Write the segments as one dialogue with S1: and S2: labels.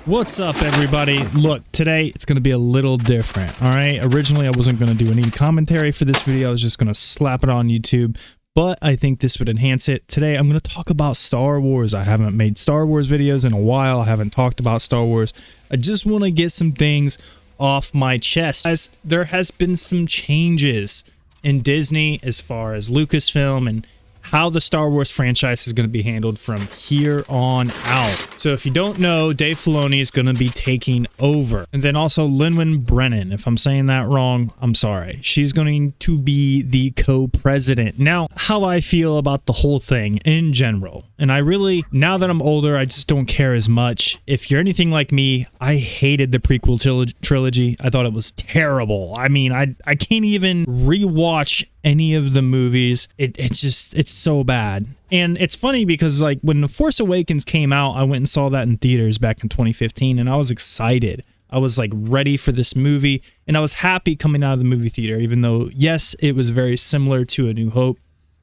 S1: What's up, everybody? Look, today it's going to be a little different, all right? Originally, I wasn't going to do any commentary for this video. I was just going to slap it on YouTube, but I think this would enhance it. Today, I'm going to talk about Star Wars. I haven't made Star Wars videos in a while. I haven't talked about Star Wars. I just want to get some things off my chest, as there has been some changes in Disney as far as Lucasfilm and how the Star Wars franchise is going to be handled from here on out. So if you don't know, Dave Filoni is going to be taking over. And then also Lin Brennan, if I'm saying that wrong, I'm sorry. She's going to be the co-president. Now, how I feel about the whole thing in general, and I really, now that I'm older, I just don't care as much. If you're anything like me, I hated the prequel trilogy. I thought it was terrible. I mean, I can't even rewatch any of the movies. It's so bad. And it's funny because, like, when The Force Awakens came out, I went and saw that in theaters back in 2015, and I was excited. I was like ready for this movie, and I was happy coming out of the movie theater, even though, yes, it was very similar to A New Hope.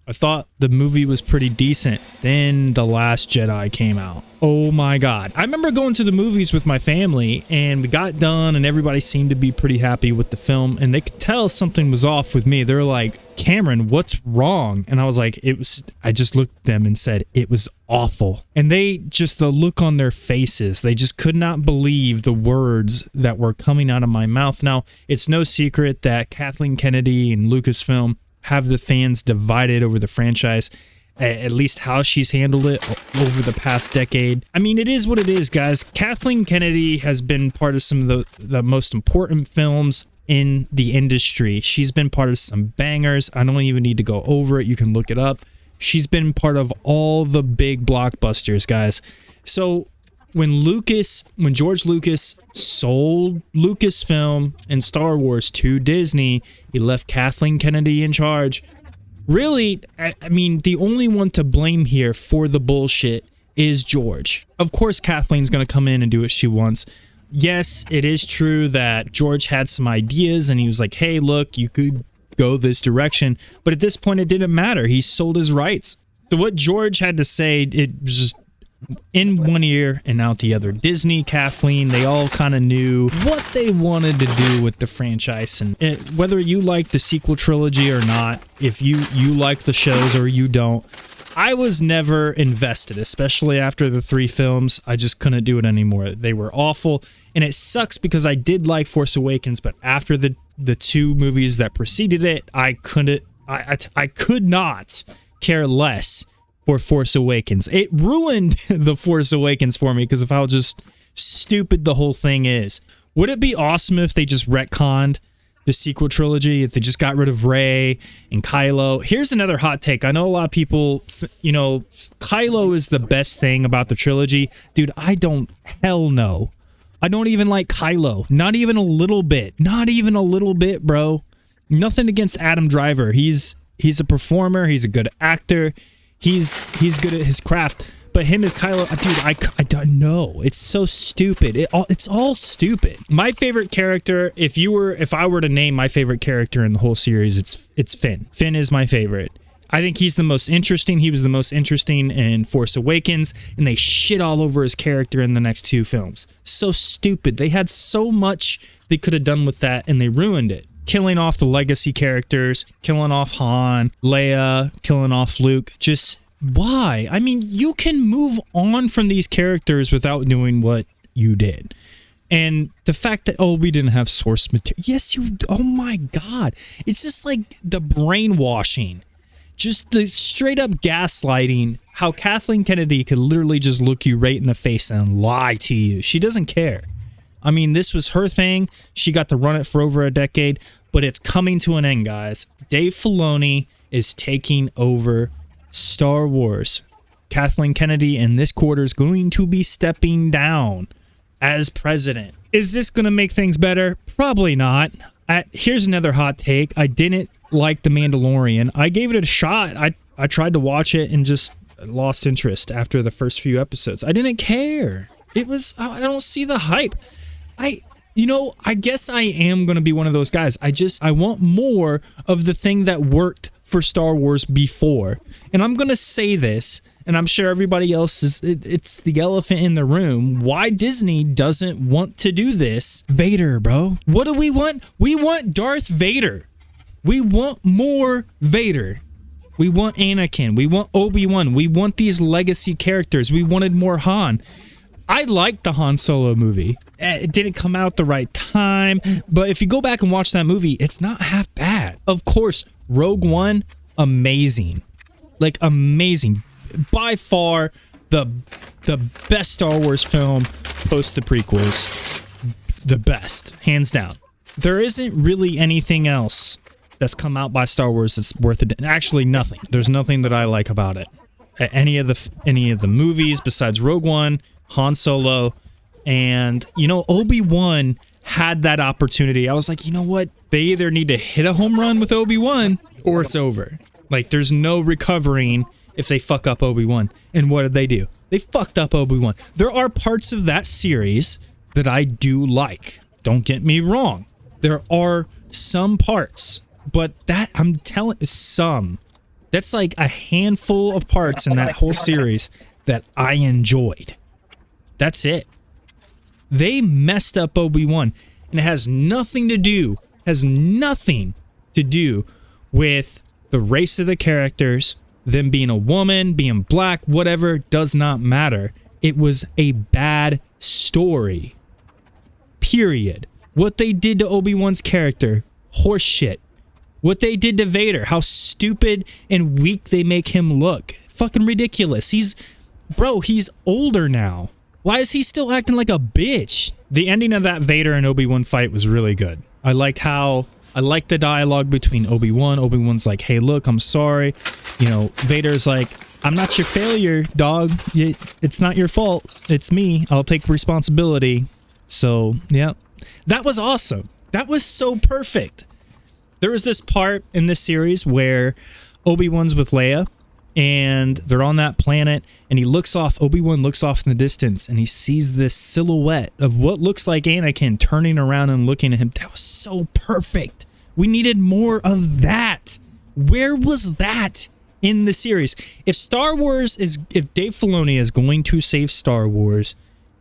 S1: I thought the movie was pretty decent. Then The Last Jedi came out. Oh my God. I remember going to the movies with my family, and we got done and everybody seemed to be pretty happy with the film, and they could tell something was off with me. They're like, "Cameron, what's wrong?" And I was like, I just looked at them and said, "It was awful." And they just, the look on their faces, they just could not believe the words that were coming out of my mouth. Now, it's no secret that Kathleen Kennedy and Lucasfilm have the fans divided over the franchise, at least how she's handled it over the past decade. I mean, it is what it is, guys. Kathleen Kennedy has been part of some of the most important films in the industry. She's been part of some bangers. I don't even need to go over it. You can look it up. She's been part of all the big blockbusters, guys. So when George Lucas sold Lucasfilm and Star Wars to Disney, he left Kathleen Kennedy in charge. Really, I mean, the only one to blame here for the bullshit is George. Of course, Kathleen's going to come in and do what she wants. Yes, it is true that George had some ideas and he was like, "Hey, look, you could go this direction." But at this point, it didn't matter. He sold his rights. So what George had to say, it was just in one ear and out the other. Disney, Kathleen, they all kind of knew what they wanted to do with the franchise. And whether you like the sequel trilogy or not, if you like the shows or you don't, I was never invested, especially after the 3 films. I just couldn't do it anymore. They were awful. And it sucks because I did like Force Awakens, but after the 2 movies that preceded it, I could not care less for Force Awakens. It ruined The Force Awakens for me because of how just stupid the whole thing is. Would it be awesome if they just retconned the sequel trilogy, if they just got rid of Rey and Kylo? Here's another hot take. I know a lot of people, you know, Kylo is the best thing about the trilogy. Dude, I don't, hell no. I don't even like Kylo. Not even a little bit. Not even a little bit, bro. Nothing against Adam Driver. He's a performer. He's a good actor. He's good at his craft, but him as Kylo, dude, I don't know. It's so stupid. It's all stupid. My favorite character, if I were to name my favorite character in the whole series, it's Finn. Finn is my favorite. I think he's the most interesting. He was the most interesting in Force Awakens, and they shit all over his character in the next 2 films. So stupid. They had so much they could have done with that, and they ruined it. Killing off the legacy characters, killing off Han, Leia, killing off Luke. Just why? I mean, you can move on from these characters without doing what you did. And the fact that, oh, we didn't have source material. Yes, oh my God. It's just like the brainwashing. Just the straight up gaslighting. How Kathleen Kennedy could literally just look you right in the face and lie to you. She doesn't care. I mean, this was her thing. She got to run it for over a decade, but it's coming to an end, guys. Dave Filoni is taking over Star Wars. Kathleen Kennedy in this quarter is going to be stepping down as president. Is this going to make things better? Probably not. Here's another hot take. I didn't like The Mandalorian. I gave it a shot. I tried to watch it and just lost interest after the first few episodes. I didn't care. I don't see the hype. I guess I am going to be one of those guys. I want more of the thing that worked for Star Wars before. And I'm going to say this, and I'm sure everybody else it's the elephant in the room. Why Disney doesn't want to do this? Vader, bro. What do we want? We want Darth Vader. We want more Vader. We want Anakin. We want Obi-Wan. We want these legacy characters. We wanted more Han. I liked the Han Solo movie. It didn't come out at the right time, but if you go back and watch that movie, it's not half bad. Of course, Rogue One, amazing. Like, amazing. By far, the best Star Wars film post the prequels. The best, hands down. There isn't really anything else that's come out by Star Wars that's worth it. Actually, nothing. There's nothing that I like about it. Any of the movies besides Rogue One, Han Solo, and, you know, Obi-Wan had that opportunity. I was like, you know what? They either need to hit a home run with Obi-Wan or it's over. Like, there's no recovering if they fuck up Obi-Wan. And what did they do? They fucked up Obi-Wan. There are parts of that series that I do like. Don't get me wrong. There are some parts, but that, I'm telling, some. That's like a handful of parts in that whole series that I enjoyed. That's it. They messed up Obi-Wan, and it has nothing to do with the race of the characters, them being a woman, being black, whatever, does not matter. It was a bad story. Period. What they did to Obi-Wan's character, horseshit. What they did to Vader, how stupid and weak they make him look. Fucking ridiculous. He's older now. Why is he still acting like a bitch? The ending of that Vader and Obi-Wan fight was really good. I liked the dialogue between Obi-Wan. Obi-Wan's like, hey, look, I'm sorry. You know, Vader's like, I'm not your failure, dog. It's not your fault. It's me. I'll take responsibility. So, yeah. That was awesome. That was so perfect. There was this part in this series where Obi-Wan's with Leia, and they're on that planet, and Obi-Wan looks off in the distance, and he sees this silhouette of what looks like Anakin turning around and looking at him. That was so perfect. We needed more of that. Where was that in the series? If Dave Filoni is going to save Star Wars,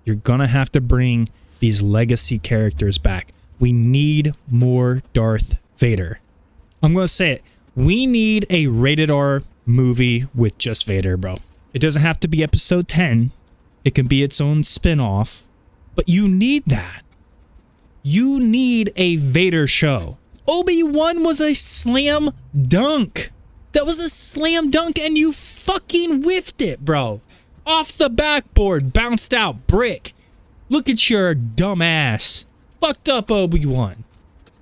S1: you're gonna have to bring these legacy characters back. We need more Darth Vader. I'm gonna say it. We need a rated R movie with just Vader, bro. It doesn't have to be episode 10. It can be its own spin-off. But you need that. You need a Vader show. Obi-Wan was a slam dunk. That was a slam dunk, and you fucking whiffed it, bro. Off the backboard, bounced out, brick. Look at your dumb ass. Fucked up Obi-Wan.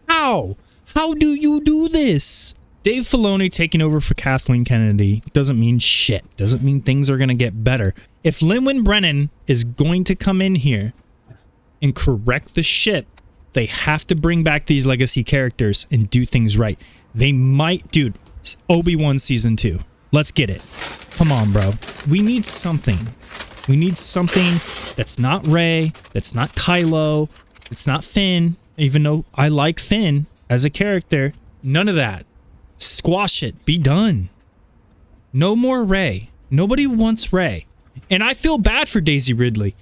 S1: How? How do you do this? Dave Filoni taking over for Kathleen Kennedy doesn't mean shit. Doesn't mean things are going to get better. If Lin-Wen Brennan is going to come in here and correct the ship, they have to bring back these legacy characters and do things right. They might, dude, Obi-Wan Season 2. Let's get it. Come on, bro. We need something. We need something that's not Rey, that's not Kylo, it's not Finn, even though I like Finn as a character. None of that. Squash it. Be done. No more Rey. Nobody wants Rey. And I feel bad for Daisy Ridley.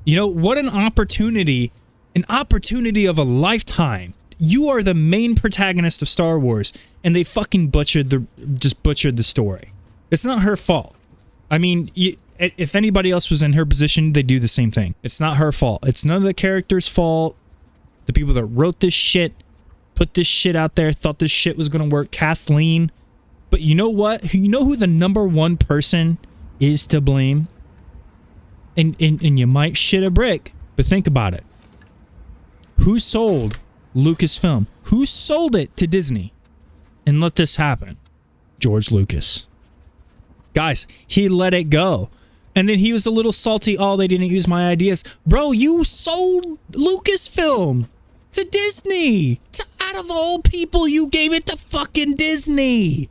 S1: You know, what an opportunity of a lifetime. You are the main protagonist of Star Wars, and they fucking butchered the story. It's not her fault. I mean, if anybody else was in her position, they'd do the same thing. It's not her fault. It's none of the characters' fault. The people that wrote this shit, put this shit out there, thought this shit was gonna work. Kathleen. But you know what? You know who the #1 person is to blame? And you might shit a brick, but think about it. Who sold Lucasfilm? Who sold it to Disney and let this happen? George Lucas. Guys, he let it go. And then he was a little salty. Oh, they didn't use my ideas. Bro, you sold Lucasfilm to Disney. Out of all people, you gave it to fucking Disney.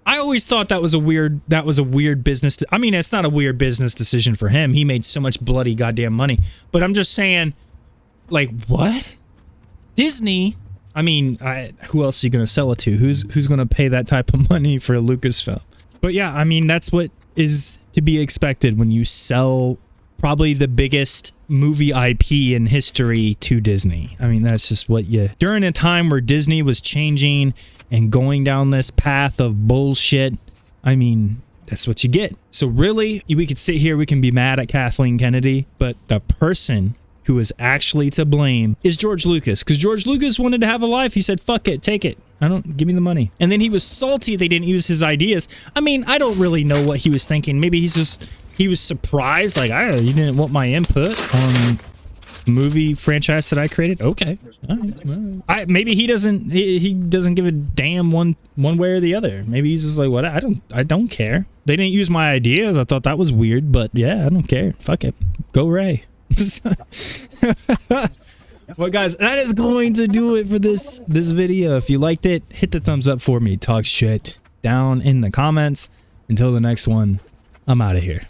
S1: I always thought that was a weird business. I mean, it's not a weird business decision for him. He made so much bloody goddamn money. But I'm just saying, like, what? Disney? I mean, who else are you going to sell it to? Who's going to pay that type of money for Lucasfilm? But yeah, I mean, that's what is to be expected when you sell probably the biggest movie IP in history to Disney. I mean, that's just what you... During a time where Disney was changing and going down this path of bullshit, I mean, that's what you get. So really, we could sit here, we can be mad at Kathleen Kennedy, but the person who is actually to blame is George Lucas, because George Lucas wanted to have a life. He said, fuck it, take it. Give me the money. And then he was salty they didn't use his ideas. I mean, I don't really know what he was thinking. Maybe he was surprised, like, you didn't want my input on the movie franchise that I created. Okay. All right. Maybe he doesn't give a damn one way or the other. Maybe he's just like, what? I don't care. They didn't use my ideas. I thought that was weird, but yeah, I don't care. Fuck it. Go Ray. Well, guys, that is going to do it for this video. If you liked it, hit the thumbs up for me. Talk shit down in the comments. Until the next one, I'm out of here.